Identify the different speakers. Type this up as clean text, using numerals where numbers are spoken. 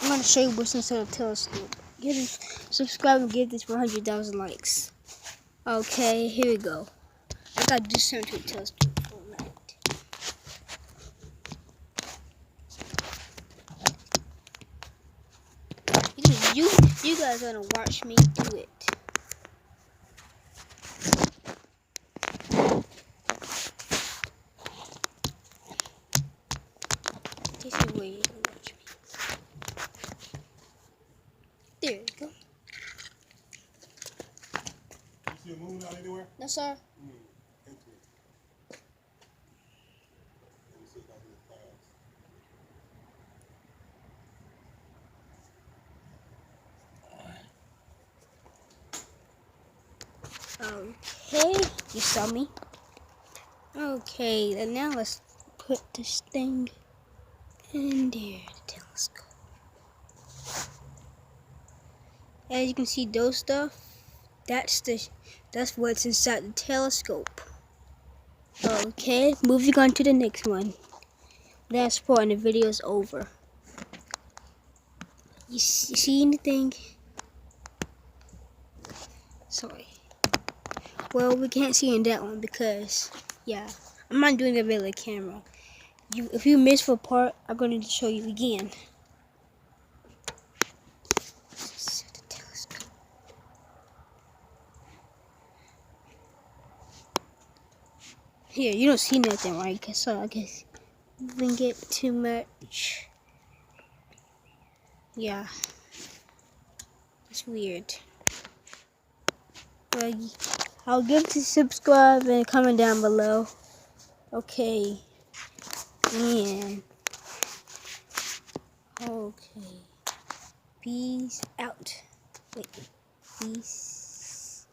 Speaker 1: I'm gonna show you what's inside the telescope. Subscribe and give this 100,000 likes. Okay, here we go. I gotta do something to the telescope for a minute. You guys are gonna watch me do it. This is where you're gonna watch me. There you go.
Speaker 2: You see a moon out anywhere?
Speaker 1: No, sir.
Speaker 2: Into it. Let me see if I can
Speaker 1: Okay, you saw me. Okay, and now let's put this thing in there, the telescope. As you can see, those stuff, that's what's inside the telescope. Okay, moving on to the next one. Last part and the video's over. You see anything? Sorry. Well, we can't see in that one because, yeah, I'm not doing a regular camera. If you miss for a part, I'm going to show you again. Here, you don't see nothing, right? So I guess you didn't get too much. Yeah, it's weird. Well, I'll give to subscribe and comment down below. Okay. And okay. Peace out. Wait. Peace.